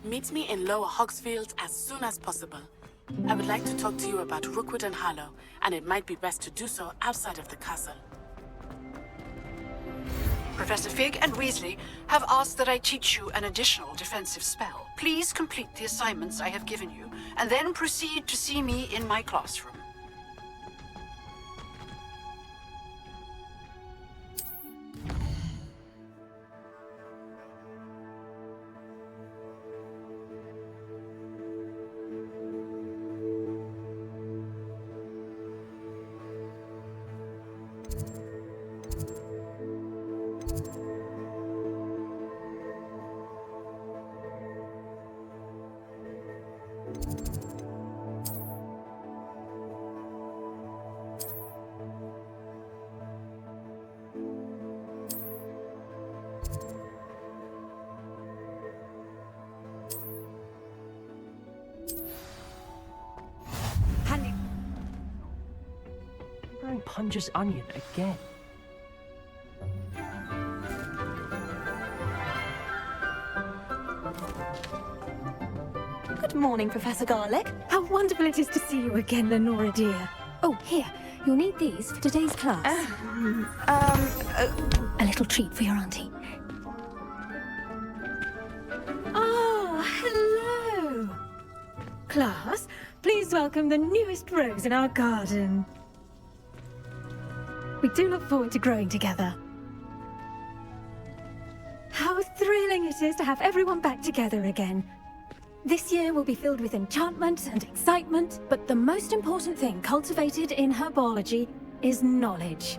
Meet me in Lower Hogsfield as soon as possible. I would like to talk to you about Rookwood and Harlow, and it might be best to do so outside of the castle. Professor Fig and Weasley have asked that I teach you an additional defensive spell. Please complete the assignments I have given you, and then proceed to see me in my classroom. Punja's onion again. Good morning, Professor Garlick. How wonderful it is to see you again, Lenora dear. Oh, here, you'll need these for today's class. A little treat for your auntie. Oh, hello. Class, please welcome the newest rose in our garden. We do look forward to growing together. How thrilling it is to have everyone back together again. This year will be filled with enchantment and excitement, but the most important thing cultivated in herbology is knowledge.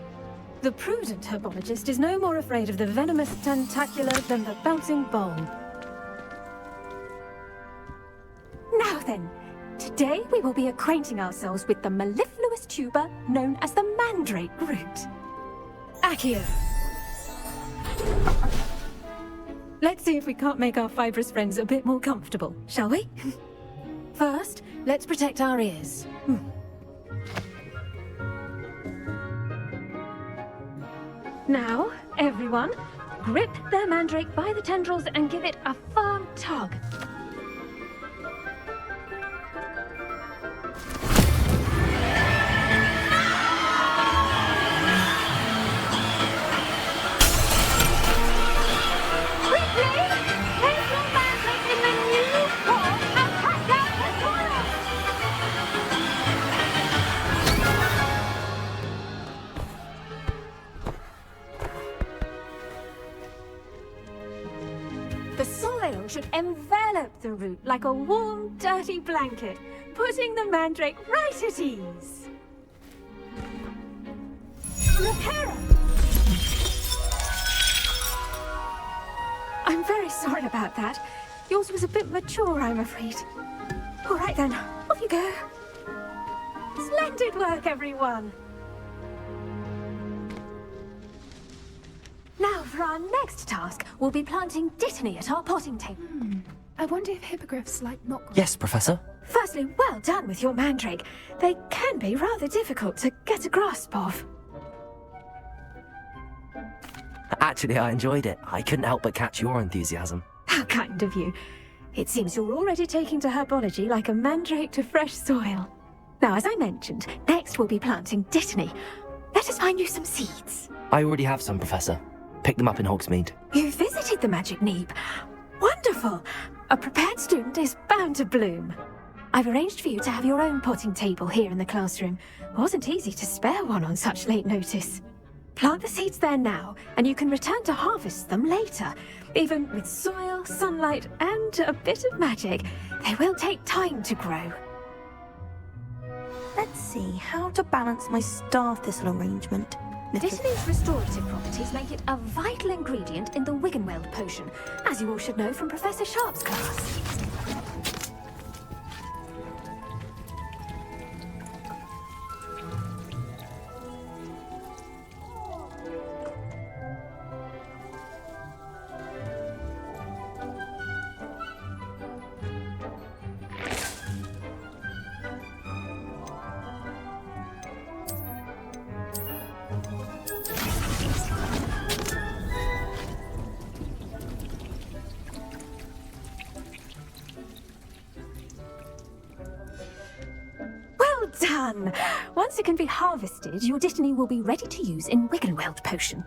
The prudent herbologist is no more afraid of the venomous tentacula than the bouncing bowl. Now then, today we will be acquainting ourselves with the mellifluous tuber known as the mandrake root. Accio. Let's see if we can't make our fibrous friends a bit more comfortable, shall we? First, let's protect our ears. Now, everyone, grip their mandrake by the tendrils and give it a firm tug. The soil should envelop the root like a warm, dirty blanket, putting the mandrake right at ease. Reparo! I'm very sorry about that. Yours was a bit mature, I'm afraid. All right then, off you go. Splendid work, everyone! Now, for our next task, we'll be planting dittany at our potting table. I wonder if hippogriffs like knockwurst. Yes, Professor. Firstly, well done with your mandrake. They can be rather difficult to get a grasp of. Actually, I enjoyed it. I couldn't help but catch your enthusiasm. How kind of you. It seems you're already taking to herbology like a mandrake to fresh soil. Now, as I mentioned, next we'll be planting dittany. Let us find you some seeds. I already have some, Professor. Pick them up in Hogsmeade. You visited the Magic Neep. Wonderful! A prepared student is bound to bloom. I've arranged for you to have your own potting table here in the classroom. It wasn't easy to spare one on such late notice. Plant the seeds there now, and you can return to harvest them later. Even with soil, sunlight, and a bit of magic, they will take time to grow. Let's see how to balance my star thistle arrangement. Dittany's restorative properties make it a vital ingredient in the Wiggenweld potion, as you all should know from Professor Sharp's class. done. Once it can be harvested, your Dittany will be ready to use in Wiggenweld potion.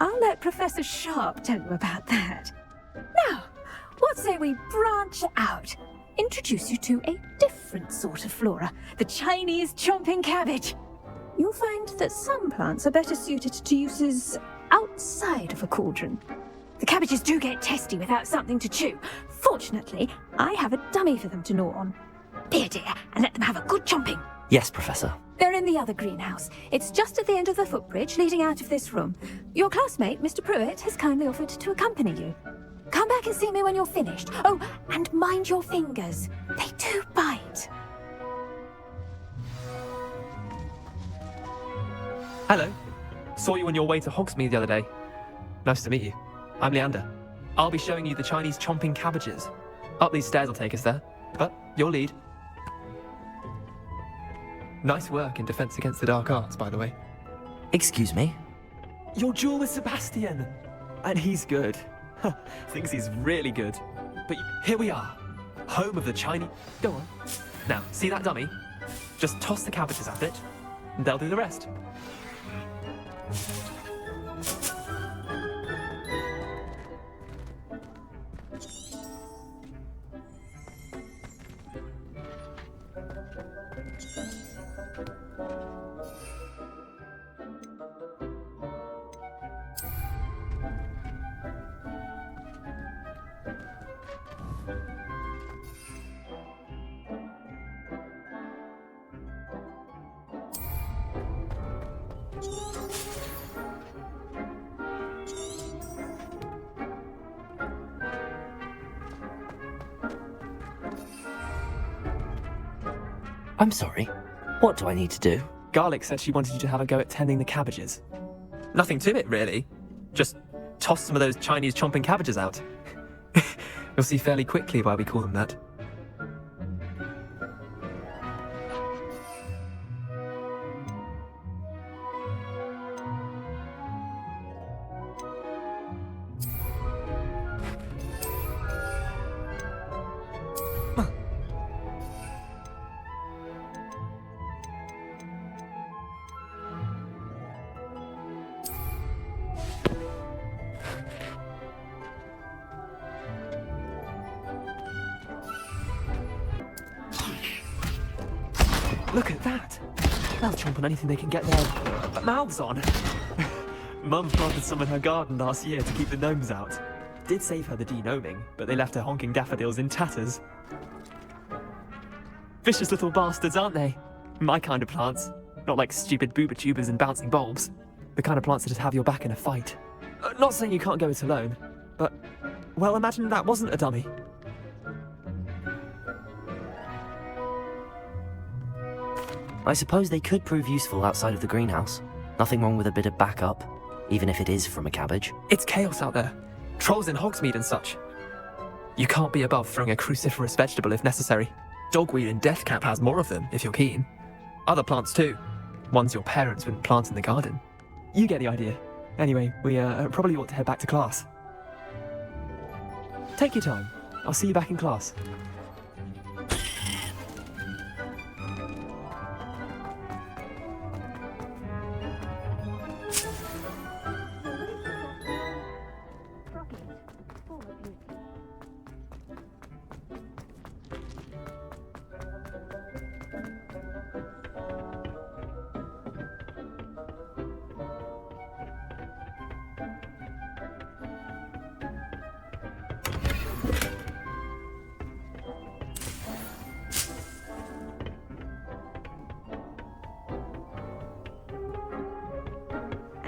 I'll let Professor Sharp tell you about that. Now, what say we branch out? Introduce you to a different sort of flora, the Chinese chomping cabbage. You'll find that some plants are better suited to uses outside of a cauldron. The cabbages do get testy without something to chew. Fortunately, I have a dummy for them to gnaw on. Here, dear, and let them have a good chomping. Yes, Professor. They're in the other greenhouse. It's just at the end of the footbridge leading out of this room. Your classmate, Mr. Pruitt, has kindly offered to accompany you. Come back and see me when you're finished. Oh, and mind your fingers. They do bite. Hello. Saw you on your way to Hogsmeade the other day. Nice to meet you. I'm Leander. I'll be showing you the Chinese chomping cabbages. Up these stairs will take us there, but your lead. Nice work in Defense Against the Dark Arts, by the way. Excuse me? Your duel with Sebastian! And he's good. Thinks he's really good. But here we are. Home of the Chinese... Go on. Now, see that dummy? Just toss the cabbages at it, and they'll do the rest. I'm sorry. What do I need to do? Garlic said she wanted you to have a go at tending the cabbages. Nothing to it, really. Just toss some of those Chinese chomping cabbages out. You'll see fairly quickly why we call them that. Look at that! They'll chomp on anything they can get their mouths on. Mum planted some in her garden last year to keep the gnomes out. Did save her the de-gnoming, but they left her honking daffodils in tatters. Vicious little bastards, aren't they? My kind of plants. Not like stupid booba tubers and bouncing bulbs. The kind of plants that just have your back in a fight. Not saying you can't go it alone, but... well, imagine that wasn't a dummy. I suppose they could prove useful outside of the greenhouse. Nothing wrong with a bit of backup, even if it is from a cabbage. It's chaos out there. Trolls in Hogsmeade and such. You can't be above throwing a cruciferous vegetable if necessary. Dogweed and deathcap has more of them, if you're keen. Other plants too. Ones your parents wouldn't plant in the garden. You get the idea. Anyway, we probably ought to head back to class. Take your time. I'll see you back in class.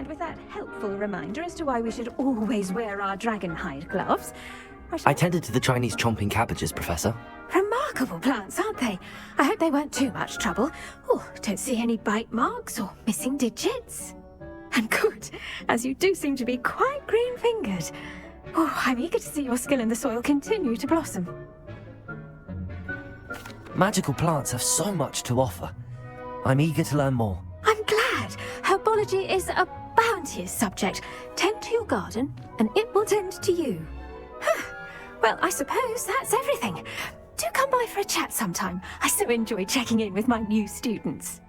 With that helpful reminder as to why we should always wear our dragon hide gloves, I tended to the Chinese chomping cabbages, Professor. Remarkable plants, aren't they? I hope they weren't too much trouble. Oh, don't see any bite marks or missing digits. And good, as you do seem to be quite green-fingered. Oh, I'm eager to see your skill in the soil continue to blossom. Magical plants have so much to offer. I'm eager to learn more. I'm glad. Herbology is a bounteous subject. Tend to your garden, and it will tend to you. Well, I suppose that's everything. Do come by for a chat sometime. I so enjoy checking in with my new students.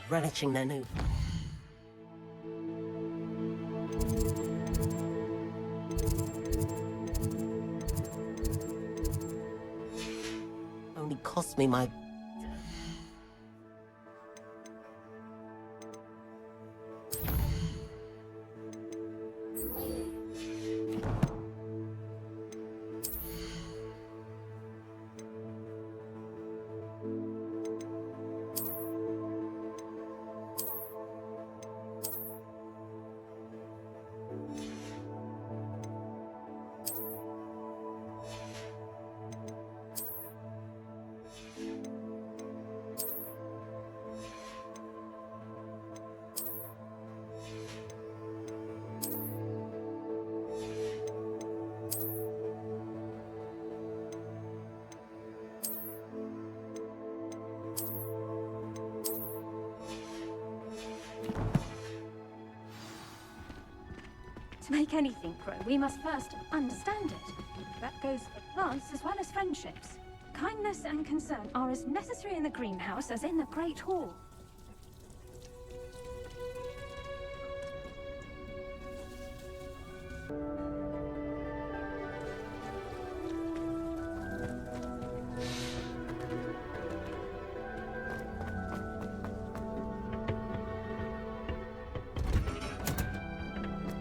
Relishing their new... Only cost me my... To make anything grow, we must first understand it. That goes for plants as well as friendships. Kindness and concern are as necessary in the greenhouse as in the Great Hall.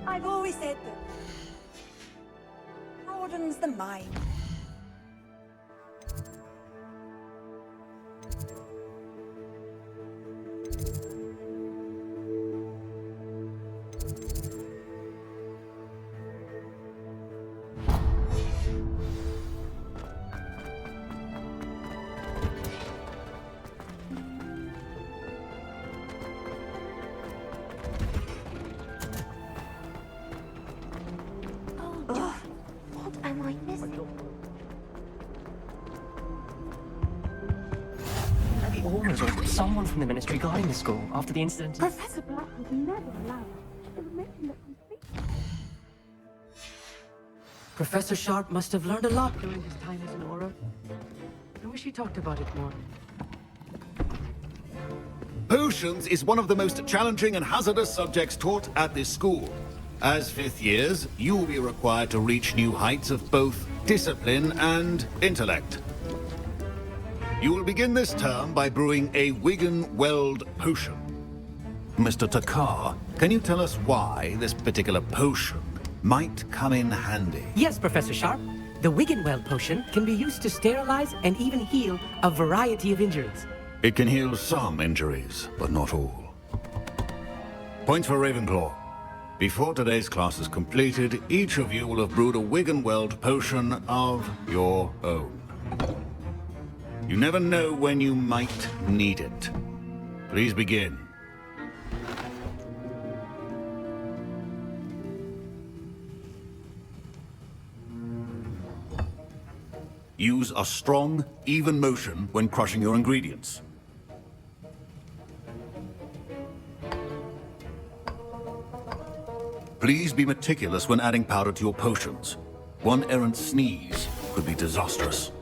I've always said that broadens the mind. What am I missing? Always or someone from the ministry guarding the school after the incident. Professor Black would never allow us to mention that we speak. Professor Sharp must have learned a lot during his time as an Auror. I wish he talked about it more. Potions is one of the most challenging and hazardous subjects taught at this school. As fifth years, you will be required to reach new heights of both discipline and intellect. You will begin this term by brewing a Wigan-Weld potion. Mr. Takar, can you tell us why this particular potion might come in handy? Yes, Professor Sharp. The Wiggenweld potion can be used to sterilize and even heal a variety of injuries. It can heal some injuries, but not all. Points for Ravenclaw. Before today's class is completed, each of you will have brewed a Wiggenweld potion of your own. You never know when you might need it. Please begin. Use a strong, even motion when crushing your ingredients. Please be meticulous when adding powder to your potions. One errant sneeze could be disastrous.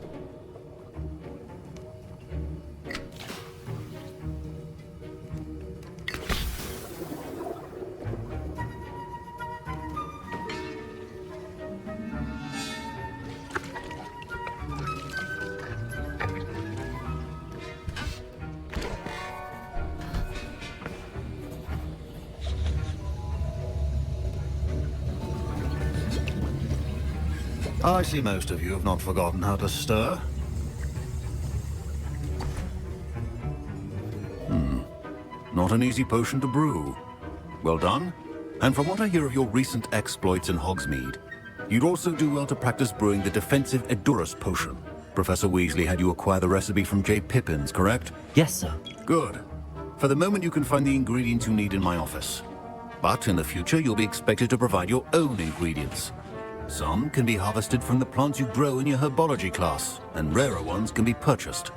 I see most of you have not forgotten how to stir. Not an easy potion to brew. Well done. And from what I hear of your recent exploits in Hogsmeade, you'd also do well to practice brewing the defensive Edurus potion. Professor Weasley had you acquire the recipe from J. Pippins, correct? Yes, sir. Good. For the moment, you can find the ingredients you need in my office. But in the future, you'll be expected to provide your own ingredients. Some can be harvested from the plants you grow in your herbology class, and rarer ones can be purchased.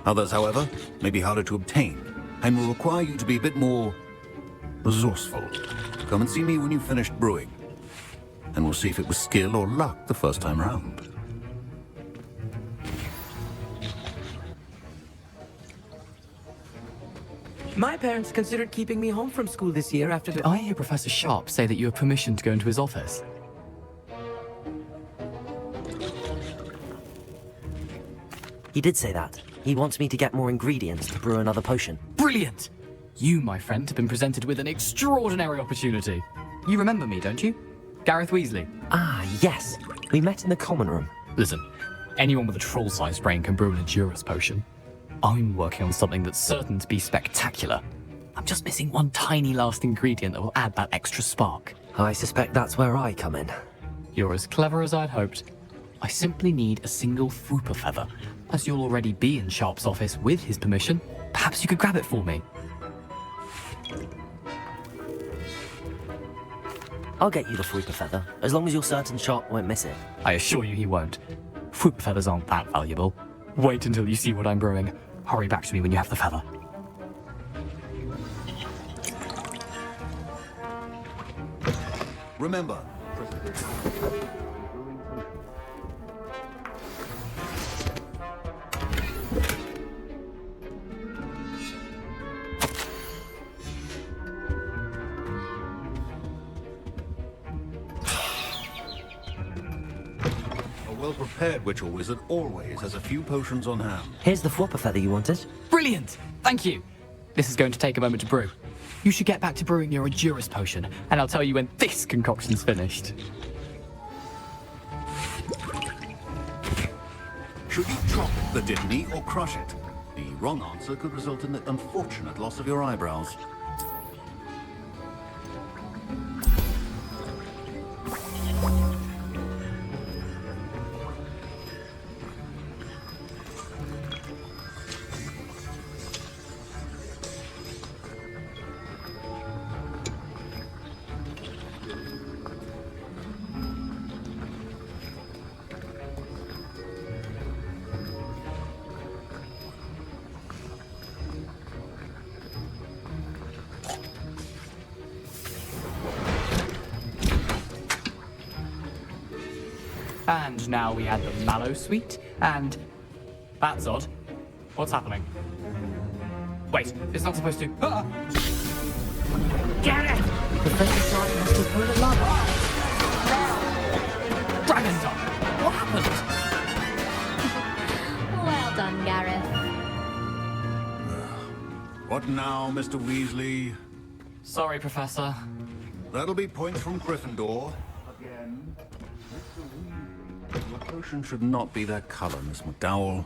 Others, however, may be harder to obtain and will require you to be a bit more resourceful. Come and see me when you've finished brewing, and we'll see if it was skill or luck the first time round. My parents considered keeping me home from school this year after Did I hear Professor Sharp say that you have permission to go into his office? He did say that. He wants me to get more ingredients to brew another potion. Brilliant! You, my friend, have been presented with an extraordinary opportunity. You remember me, don't you? Gareth Weasley. Ah, yes. We met in the common room. Listen, anyone with a troll-sized brain can brew an Endurus potion. I'm working on something that's certain to be spectacular. I'm just missing one tiny last ingredient that will add that extra spark. I suspect that's where I come in. You're as clever as I'd hoped. I simply need a single Fwooper feather. As you'll already be in Sharp's office with his permission, perhaps you could grab it for me. I'll get you the Fwooper feather, as long as you're certain Sharp won't miss it. I assure you he won't. Fwooper feathers aren't that valuable. Wait until you see what I'm brewing. Hurry back to me when you have the feather. Remember, a well-prepared witch or wizard always has a few potions on hand. Here's the Fwooper feather you wanted. Brilliant! Thank you! This is going to take a moment to brew. You should get back to brewing your Endurus potion, and I'll tell you when this concoction's finished. Should you chop the Dittany or crush it? The wrong answer could result in the unfortunate loss of your eyebrows. And now we add the mallow sweet, and... That's odd. What's happening? Wait, it's not supposed to... Ah! Get it! Professor Sharp must have heard a lava. Dragon Dog! What happened? Well done, Gareth. What now, Mr. Weasley? Sorry, Professor. That'll be points from Gryffindor. Again. Mr. Weasley, your potion should not be that color, Miss McDowell.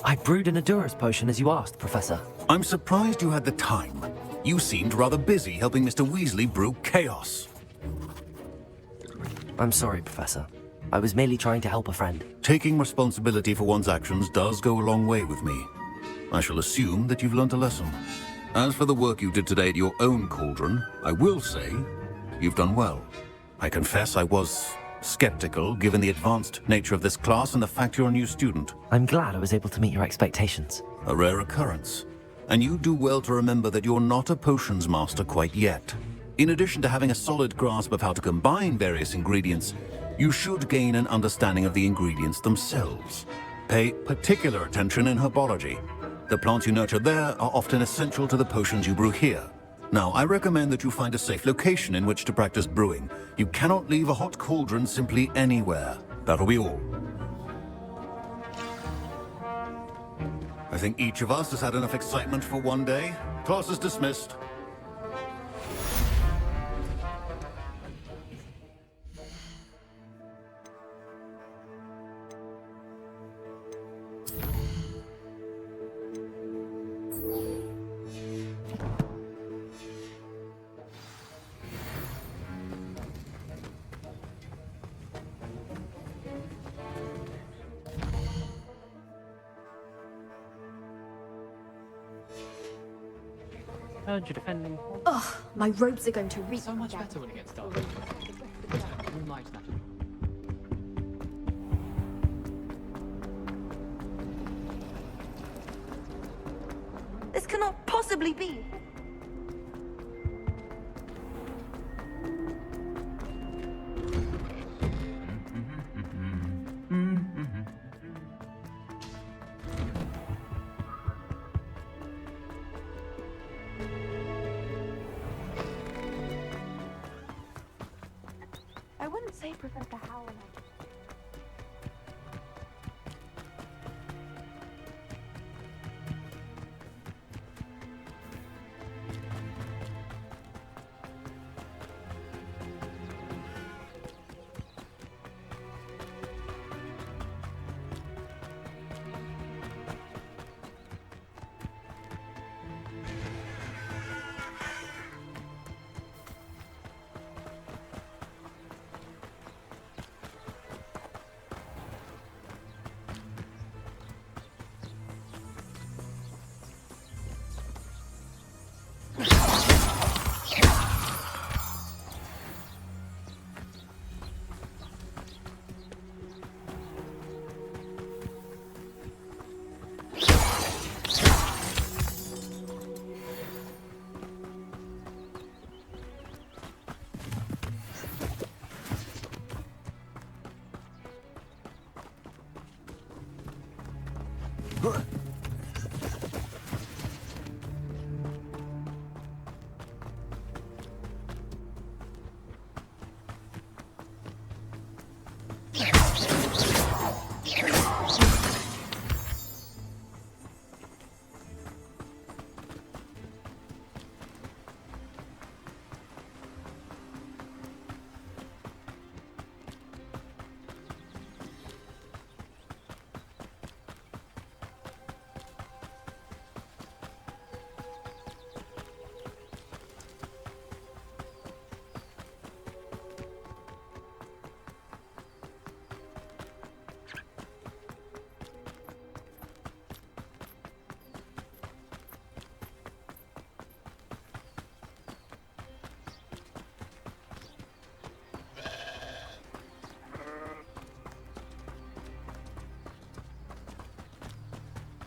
I brewed an Endurus potion as you asked, Professor. I'm surprised you had the time. You seemed rather busy helping Mr. Weasley brew chaos. I'm sorry, Professor. I was merely trying to help a friend. Taking responsibility for one's actions does go a long way with me. I shall assume that you've learnt a lesson. As for the work you did today at your own cauldron, I will say you've done well. I confess I was skeptical, given the advanced nature of this class and the fact you're a new student. I'm glad I was able to meet your expectations. A rare occurrence. And you do well to remember that you're not a potions master quite yet. In addition to having a solid grasp of how to combine various ingredients, you should gain an understanding of the ingredients themselves. Pay particular attention in herbology. The plants you nurture there are often essential to the potions you brew here. Now, I recommend that you find a safe location in which to practice brewing. You cannot leave a hot cauldron simply anywhere. That'll be all. I think each of us has had enough excitement for one day. Class is dismissed. Heard you defending. Ugh, my robes are going to reek. So much better when it gets dark. Moonlight now. cannot possibly be. I wouldn't say Professor Howell.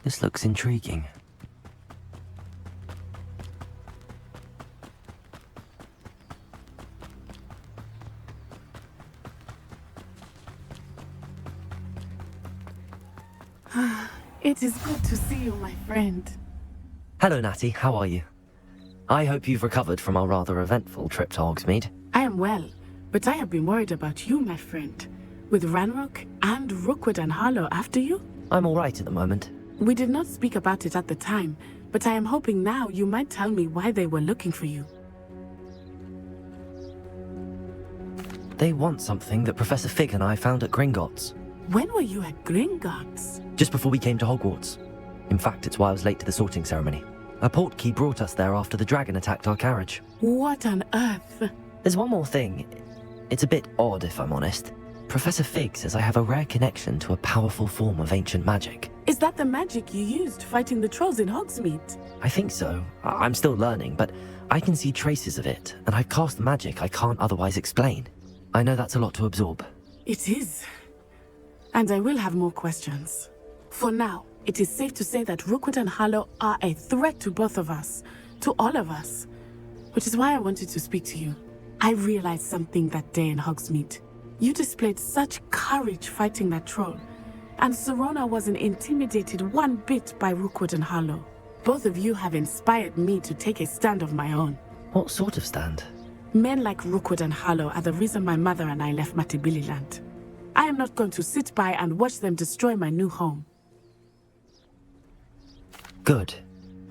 This looks intriguing. It is good to see you, my friend. Hello, Natty. How are you? I hope you've recovered from our rather eventful trip to Hogsmeade. I am well, but I have been worried about you, my friend. With Ranrock and Rookwood and Harlow after you? I'm all right at the moment. We did not speak about it at the time, but I am hoping now you might tell me why they were looking for you. They want something that Professor Fig and I found at Gringotts. When were you at Gringotts? Just before we came to Hogwarts. In fact, it's why I was late to the sorting ceremony. A portkey brought us there after the dragon attacked our carriage. What on earth? There's one more thing. It's a bit odd, if I'm honest. Professor Fig says I have a rare connection to a powerful form of ancient magic. Is that the magic you used fighting the trolls in Hogsmeade? I think so. I'm still learning, but I can see traces of it, and I've cast magic I can't otherwise explain. I know that's a lot to absorb. It is. And I will have more questions. For now, it is safe to say that Rookwood and Harlow are a threat to both of us, to all of us. Which is why I wanted to speak to you. I realized something that day in Hogsmeade. You displayed such courage fighting that troll, and Serona wasn't intimidated one bit by Rookwood and Harlow. Both of you have inspired me to take a stand of my own. What sort of stand? Men like Rookwood and Harlow are the reason my mother and I left Matabeleland. I am not going to sit by and watch them destroy my new home. Good.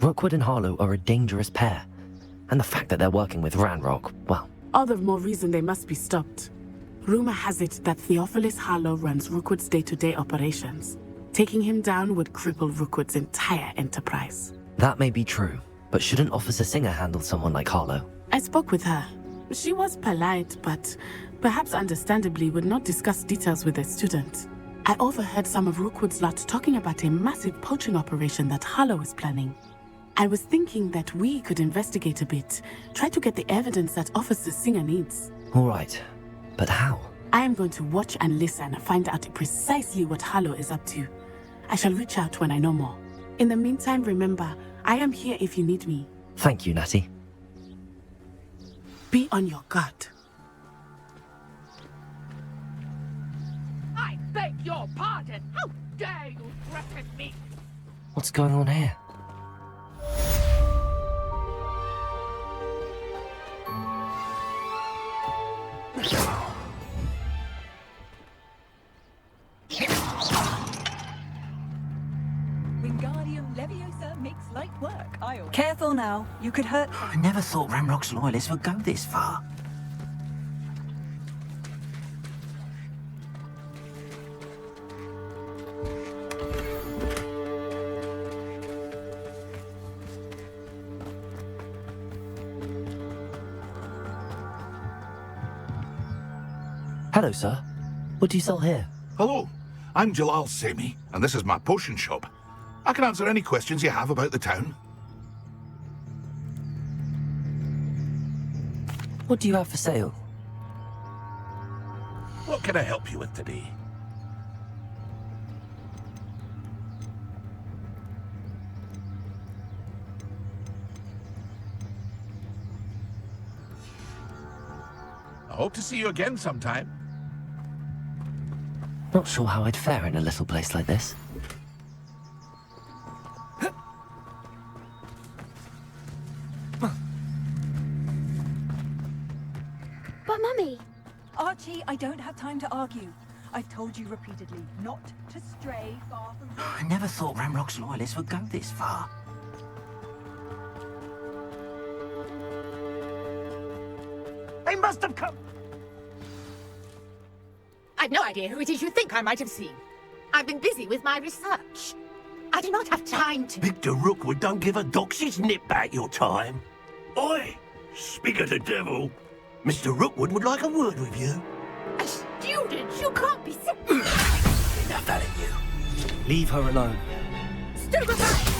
Rookwood and Harlow are a dangerous pair. And the fact that they're working with Ranrock, well... All the more reason they must be stopped. Rumor has it that Theophilus Harlow runs Rookwood's day-to-day operations. Taking him down would cripple Rookwood's entire enterprise. That may be true, but shouldn't Officer Singer handle someone like Harlow? I spoke with her. She was polite, but perhaps understandably would not discuss details with a student. I overheard some of Rookwood's lot talking about a massive poaching operation that Harlow is planning. I was thinking that we could investigate a bit, try to get the evidence that Officer Singer needs. All right. But how? I am going to watch and listen, find out precisely what Harlow is up to. I shall reach out when I know more. In the meantime, remember, I am here if you need me. Thank you, Natty. Be on your guard. I beg your pardon! How dare you threaten me! What's going on here? Wingardium Leviosa makes light work. Careful now. You could hurt... I never thought Ramrock's loyalists would go this far. Hello, sir. What do you sell here? Hello, I'm Jalal Semi, and this is my potion shop. I can answer any questions you have about the town. What do you have for sale? What can I help you with today? I hope to see you again sometime. Not sure how I'd fare in a little place like this. But Mummy... Archie, I don't have time to argue. I've told you repeatedly not to stray far from... I never thought Ramrock's loyalists would go this far. They must have come... I've no idea who it is you think I might have seen. I've been busy with my research. I do not have time to... Victor Rookwood don't give a doxy's nip back your time. Oi! Speak of the devil. Mr. Rookwood would like a word with you. A student? You can't be sick. Enough out of you. Leave her alone. Stupefy!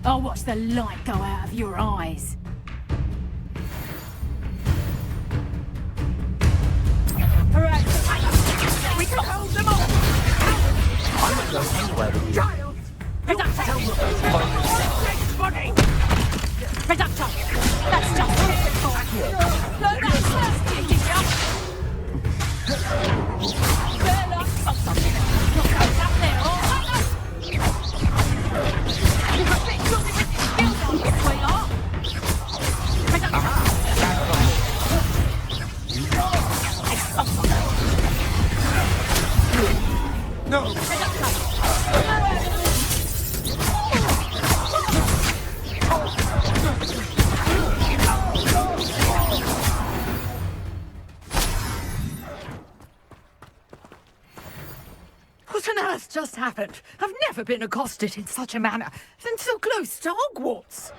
I'll watch the light go out of your eyes. Hooray! We can hold them all! I would go anywhere with you. Child! Body! Reductor! That's just perfect for you. No, that's just taking you. Bella! Something. Look out up there, all right? No! What on earth just happened? I've never been accosted in such a manner, and so close to Hogwarts.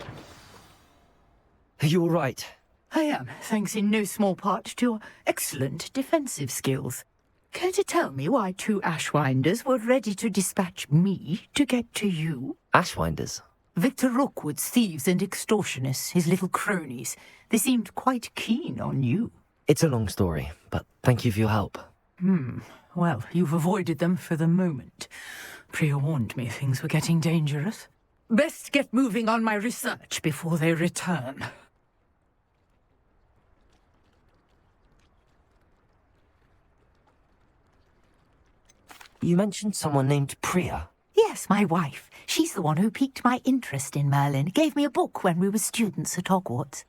Are you all right? I am, thanks in no small part to your excellent defensive skills. Care to tell me why two Ashwinders were ready to dispatch me to get to you? Ashwinders? Victor Rookwood's thieves and extortionists, his little cronies. They seemed quite keen on you. It's a long story, but thank you for your help. Well, you've avoided them for the moment. Priya warned me things were getting dangerous. Best get moving on my research before they return. You mentioned someone named Priya. Yes, my wife. She's the one who piqued my interest in Merlin. Gave me a book when we were students at Hogwarts.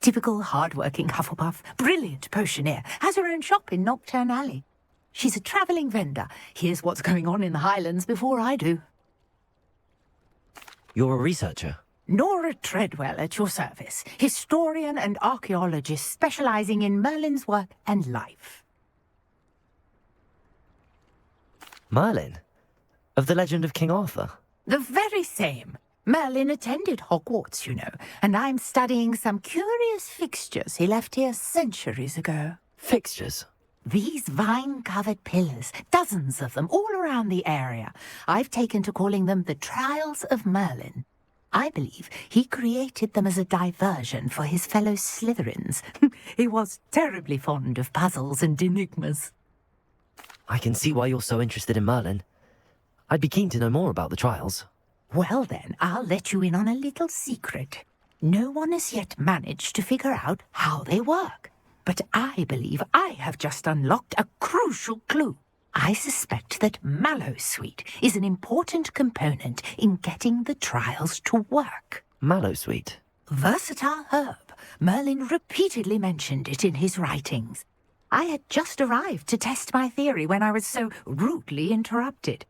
Typical hard-working Hufflepuff. Brilliant potioneer. Has her own shop in Nocturne Alley. She's a travelling vendor. Hears what's going on in the Highlands before I do. You're a researcher? Nora Treadwell at your service. Historian and archaeologist specialising in Merlin's work and life. Merlin? Of the legend of King Arthur? The very same. Merlin attended Hogwarts, you know, and I'm studying some curious fixtures he left here centuries ago. Fixtures? These vine-covered pillars, dozens of them all around the area, I've taken to calling them the Trials of Merlin. I believe he created them as a diversion for his fellow Slytherins. He was terribly fond of puzzles and enigmas. I can see why you're so interested in Merlin. I'd be keen to know more about the trials. Well then, I'll let you in on a little secret. No one has yet managed to figure out how they work. But I believe I have just unlocked a crucial clue. I suspect that Mallowsweet is an important component in getting the trials to work. Mallowsweet? Versatile herb. Merlin repeatedly mentioned it in his writings. I had just arrived to test my theory when I was so rudely interrupted.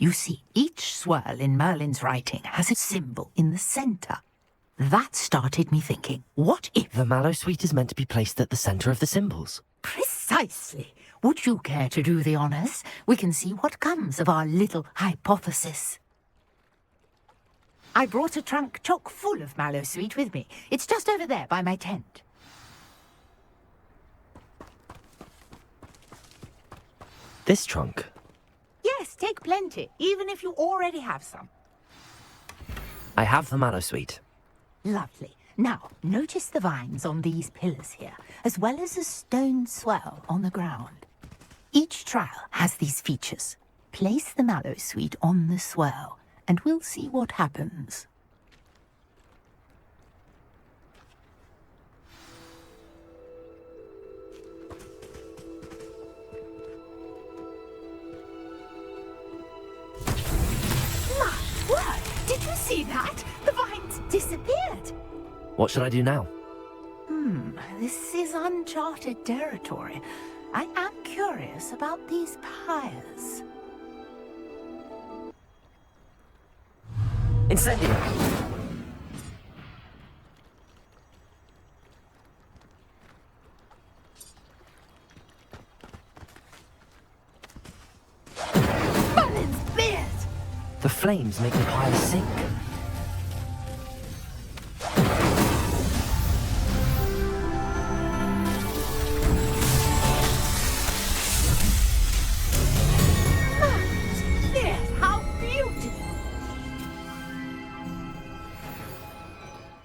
You see, each swirl in Merlin's writing has a symbol in the center. That started me thinking, what if... The Mallowsweet is meant to be placed at the center of the symbols. Precisely. Would you care to do the honors? We can see what comes of our little hypothesis. I brought a trunk chock full of Mallowsweet with me. It's just over there by my tent. This trunk? Yes, take plenty, even if you already have some. I have the Mallowsweet. Lovely. Now, notice the vines on these pillars here, as well as a stone swell on the ground. Each trial has these features. Place the Mallowsweet on the swell, and we'll see what happens. My word! Did you see that? The vines disappeared! What should I do now? This is uncharted territory. I am curious about these pyres. Incendio! Merlin's beard! The flames make the pyre sink.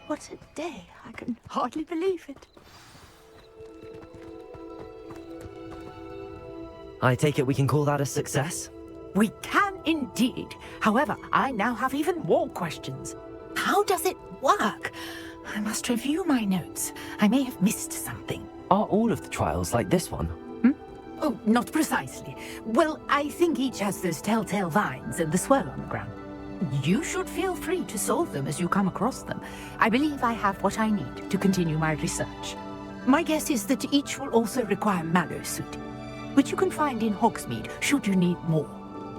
What a day. I can hardly believe it. I take it we can call that a success? We can indeed. However, I now have even more questions. How does it work? I must review my notes. I may have missed something. Are all of the trials like this one? Oh, not precisely. Well, I think each has those telltale vines and the swirl on the ground. You should feel free to solve them as you come across them. I believe I have what I need to continue my research. My guess is that each will also require Mallowsweet, which you can find in Hogsmeade should you need more.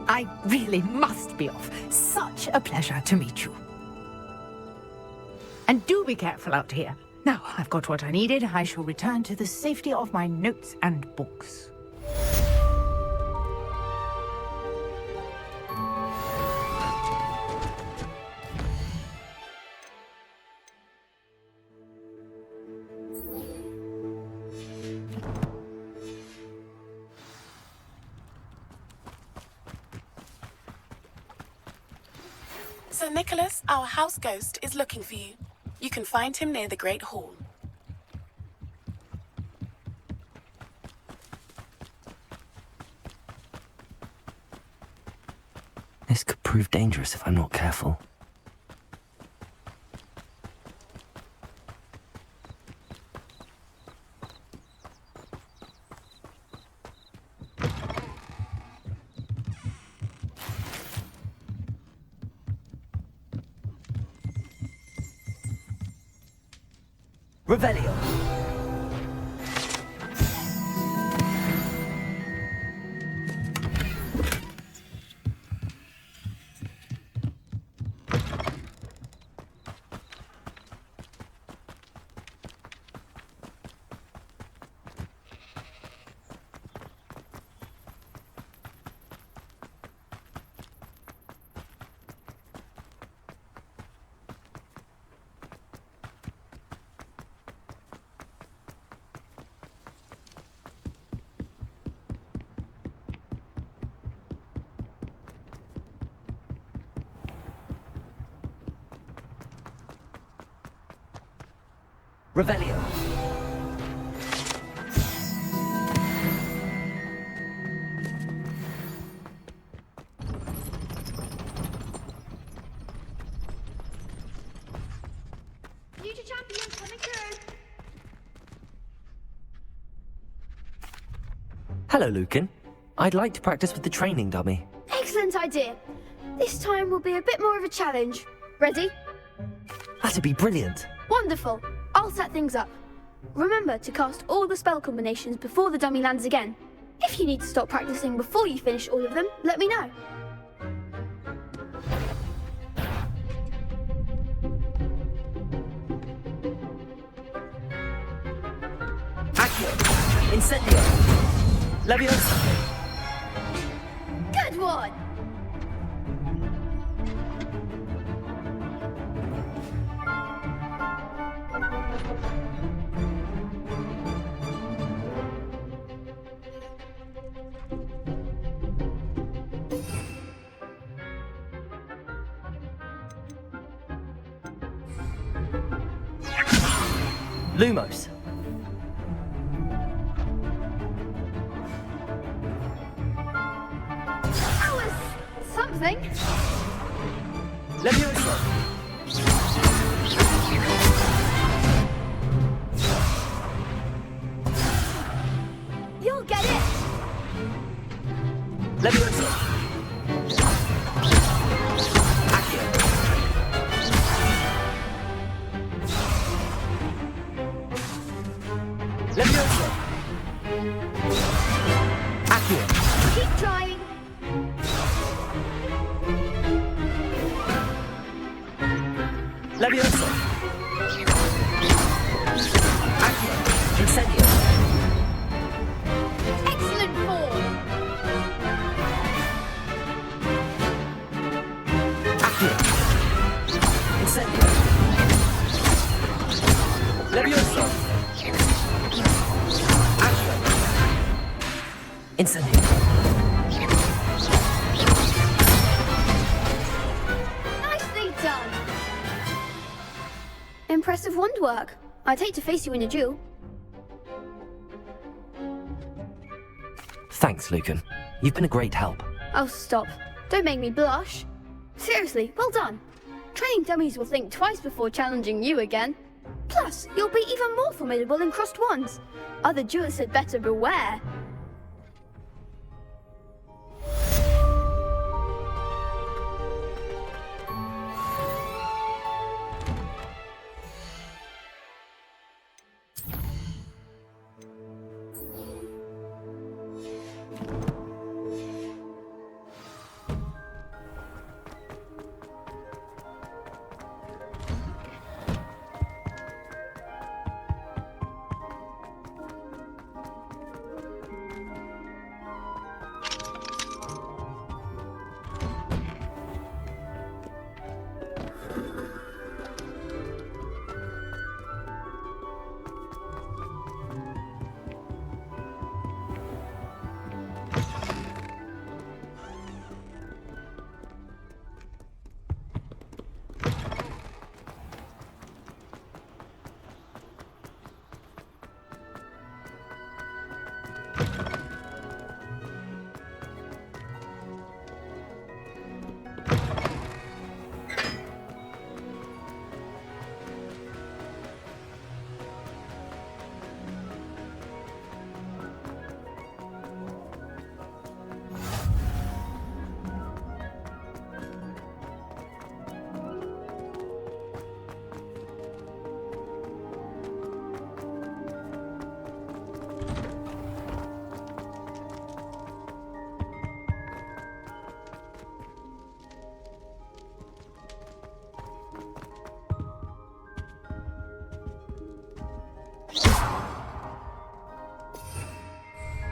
I really must be off. Such a pleasure to meet you. And do be careful out here. Now I've got what I needed, I shall return to the safety of my notes and books. Sir Nicholas, our house ghost, is looking for you. You can find him near the Great Hall. This could prove dangerous if I'm not careful. Revelio! Revelio. Future champion coming through. Hello, Lucan. I'd like to practice with the training dummy. Excellent idea. This time will be a bit more of a challenge. Ready? That'd be brilliant. Wonderful. I'll set things up. Remember to cast all the spell combinations before the dummy lands again. If you need to stop practicing before you finish all of them, let me know. Accio. Incendio. Leviosa. Good one! Lumos. That was something. Leviosa. You'll get it. Leviosa. Accio. Leviosa. Accio. Keep trying. Leviosa. Accio. Incendio. Excellent form. Accio. Incendio. Leviosa. Accio. Incendio. Nicely done. Impressive wand work. I'd hate to face you in a duel. Thanks, Lucan. You've been a great help. Oh, stop. Don't make me blush. Seriously, well done. Training dummies will think twice before challenging you again. Plus, you'll be even more formidable in crossed wands. Other duelists had better beware.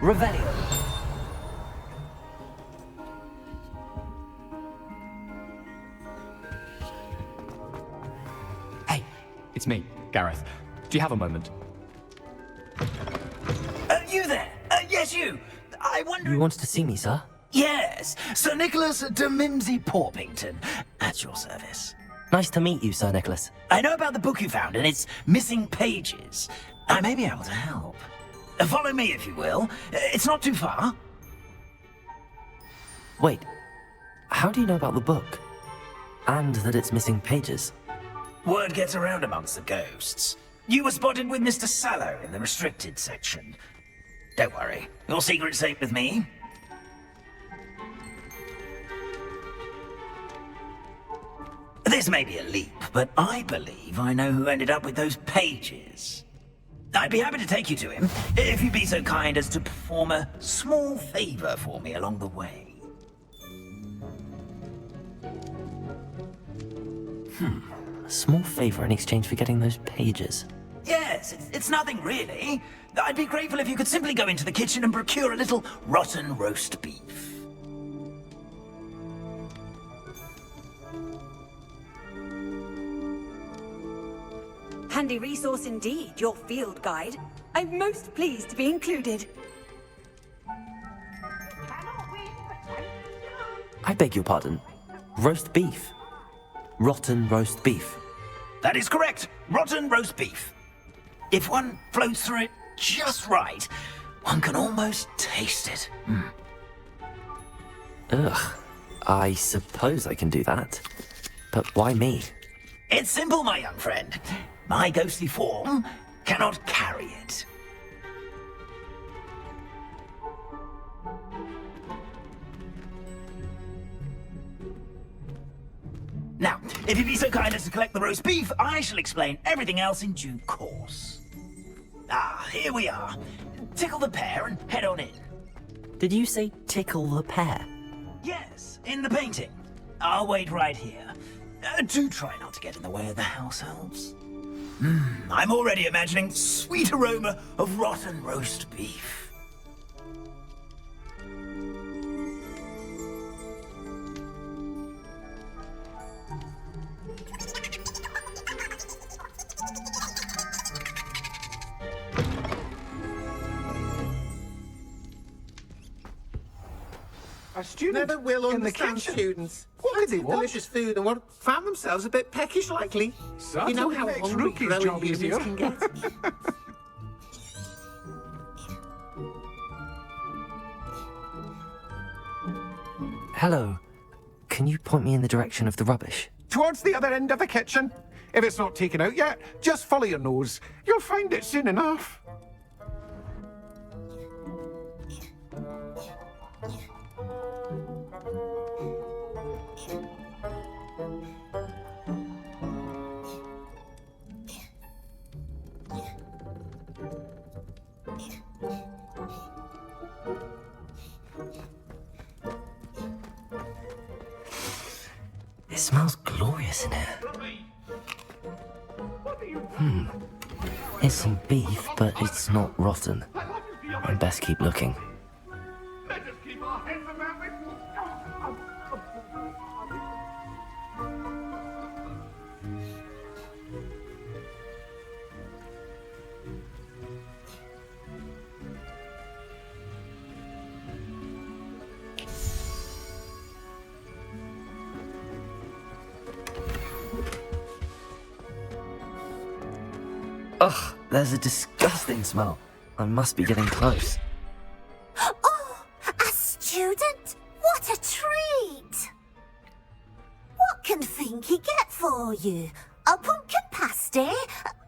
Revelio. Hey, it's me, Gareth. Do you have a moment? You there? Yes, you. I wonder... You wanted to see me, sir? Yes, Sir Nicholas de Mimsey Porpington, at your service. Nice to meet you, Sir Nicholas. I know about the book you found and its missing pages. I may be able to help. Follow me, if you will. It's not too far. Wait, how do you know about the book? And that it's missing pages? Word gets around amongst the ghosts. You were spotted with Mr. Sallow in the restricted section. Don't worry, your secret's safe with me. This may be a leap, but I believe I know who ended up with those pages. I'd be happy to take you to him, if you'd be so kind as to perform a small favor for me along the way. A small favor in exchange for getting those pages. Yes, it's nothing really. I'd be grateful if you could simply go into the kitchen and procure a little rotten roast beef. Handy resource indeed, your field guide. I'm most pleased to be included. I beg your pardon. Roast beef. Rotten roast beef. That is correct. Rotten roast beef. If one floats through it just right, one can almost taste it. Ugh. I suppose I can do that. But why me? It's simple, my young friend. My ghostly form cannot carry it. Now, if you'd be so kind as to collect the roast beef, I shall explain everything else in due course. Ah, here we are. Tickle the pear and head on in. Did you say tickle the pear? Yes, in the painting. I'll wait right here. Do try not to get in the way of the house elves. I'm already imagining sweet aroma of rotten roast beef. A student never will in the understand kitchen. students. What could they Eat want? delicious food and found themselves a bit peckish likely. You know Certainly how makes hungry Rookie's growing job humans easier. can get. Hello. Can you point me in the direction of the rubbish? Towards the other end of the kitchen. If it's not taken out yet, just follow your nose. You'll find it soon enough. It smells glorious in here. It's some beef, but it's not rotten. I'd best keep looking. Ugh, there's a disgusting smell. I must be getting close. Oh, a student? What a treat! What can Finky get for you? A pumpkin pasty?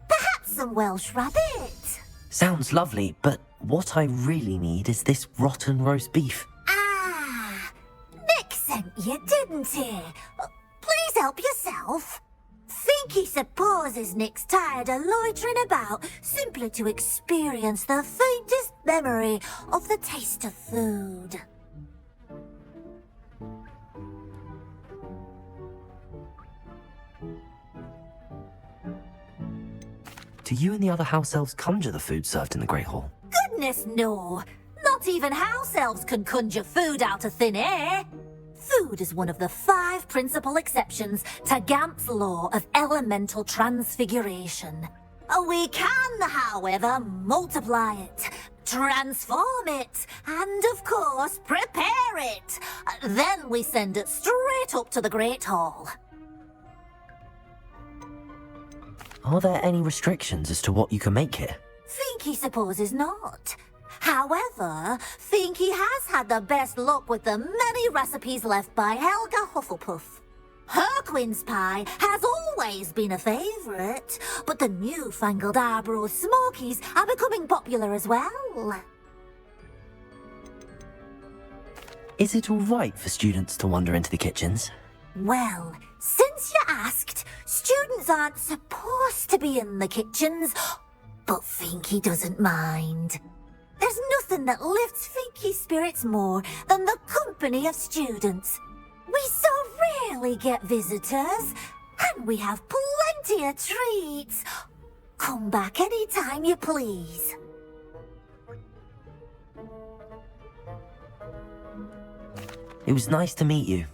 Perhaps some Welsh rabbit? Sounds lovely, but what I really need is this rotten roast beef. Ah, Nick sent you, didn't he? Please help yourself. Finky supposes Nick's tired of loitering about simply to experience the faintest memory of the taste of food. Do you and the other house elves conjure the food served in the Great Hall? Goodness no! Not even house elves can conjure food out of thin air. Food is one of the 5 principal exceptions to Gamp's law of elemental transfiguration. We can, however, multiply it, transform it, and of course, prepare it. Then we send it straight up to the Great Hall. Are there any restrictions as to what you can make here? Finky supposes not. However, Finky has had the best luck with the many recipes left by Helga Hufflepuff. Her quince pie has always been a favourite, but the newfangled Arborough Smokies are becoming popular as well. Is it all right for students to wander into the kitchens? Well, since you asked, students aren't supposed to be in the kitchens, but Finky doesn't mind. There's nothing that lifts Finky's spirits more than the company of students. We so rarely get visitors, and we have plenty of treats. Come back any time you please. It was nice to meet you.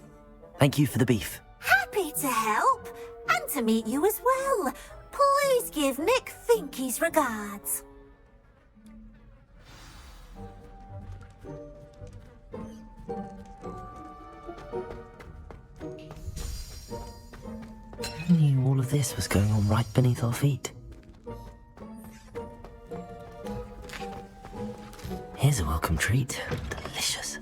Thank you for the beef. Happy to help, and to meet you as well. Please give Nick Finky's regards. Who knew all of this was going on right beneath our feet? Here's a welcome treat. Delicious.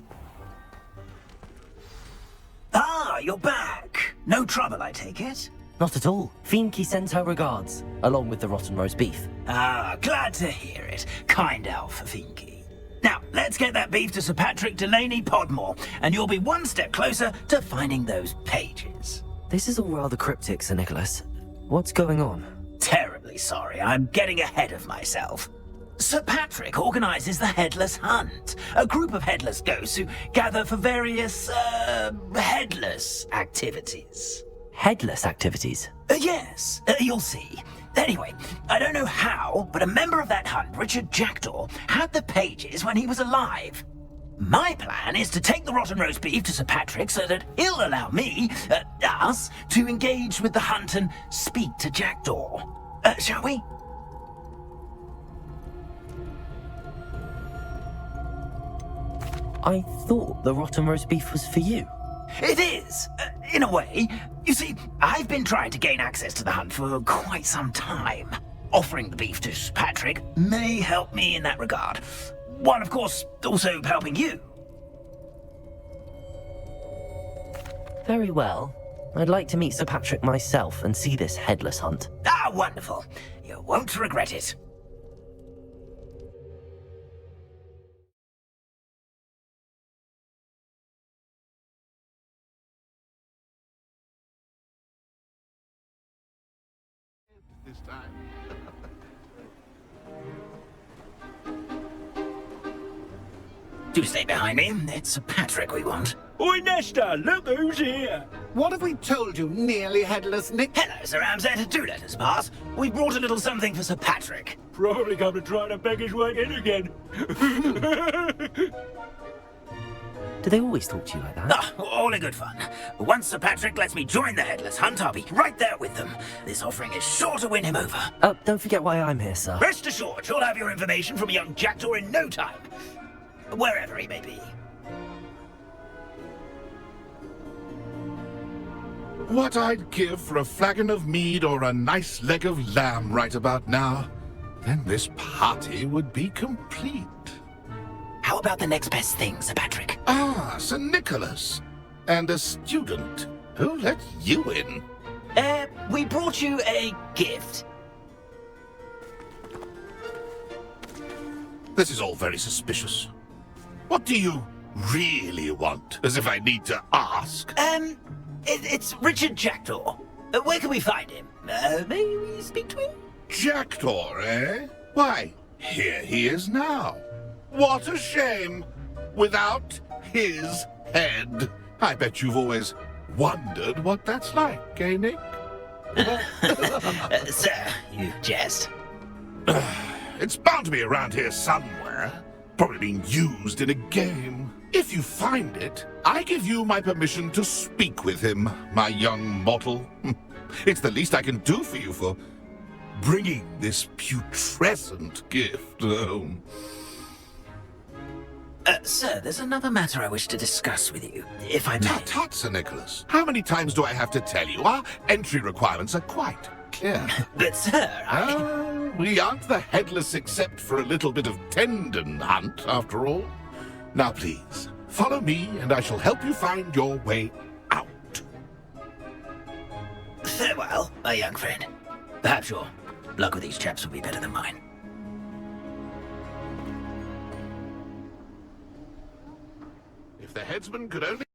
Ah, you're back. No trouble, I take it? Not at all. Finky sends her regards, along with the rotten roast beef. Ah, glad to hear it. Kind elf for Finky. Now, let's get that beef to Sir Patrick Delaney Podmore, and you'll be one step closer to finding those pages. This is all rather cryptic, Sir Nicholas. What's going on? Terribly sorry, I'm getting ahead of myself. Sir Patrick organises the Headless Hunt, a group of headless ghosts who gather for various, headless activities. Headless activities? Yes, you'll see. Anyway, I don't know how, but a member of that hunt, Richard Jackdaw, had the pages when he was alive. My plan is to take the rotten roast beef to Sir Patrick so that he'll allow me, us, to engage with the hunt and speak to Jackdaw. Shall we? I thought the rotten roast beef was for you. It is, in a way. You see, I've been trying to gain access to the hunt for quite some time. Offering the beef to Sir Patrick may help me in that regard. One, of course, also helping you. Very well. I'd like to meet Sir Patrick myself and see this headless hunt. Ah, wonderful. You won't regret it. This time. Do stay behind me. It's Sir Patrick we want. Oi, Nesta, look who's here. What have we told you, nearly headless Nick? Hello, Sir Ramsay. Do let us pass. We brought a little something for Sir Patrick. Probably come to try to beg his way in again. Do they always talk to you like that? Ah, all in good fun. Once Sir Patrick lets me join the Headless Hunt, I'll be right there with them. This offering is sure to win him over. Don't forget why I'm here, sir. Rest assured, you'll have your information from young Jackdaw in no time. Wherever he may be. What I'd give for a flagon of mead or a nice leg of lamb right about now. Then this party would be complete. How about the next best thing, Sir Patrick? Ah, Sir Nicholas. And a student. Who let you in? We brought you a gift. This is all very suspicious. What do you really want? As if I need to ask. It's Richard Jackdaw. Where can we find him? May we speak to him? Jackdaw, eh? Why, here he is now. What a shame. Without his head. I bet you've always wondered what that's like, eh, Nick? Sir, you jest. It's bound to be around here somewhere. Probably being used in a game. If you find it, I give you my permission to speak with him, my young mortal. It's the least I can do for you for bringing this putrescent gift home. Sir, there's another matter I wish to discuss with you, if I may. Tut, Sir Nicholas. How many times do I have to tell you? Our entry requirements are quite Yeah. But, sir, we aren't the headless except for a little bit of tendon hunt, after all. Now, please, follow me, and I shall help you find your way out. Farewell, my young friend. Perhaps your luck with these chaps will be better than mine. If the headsman could only...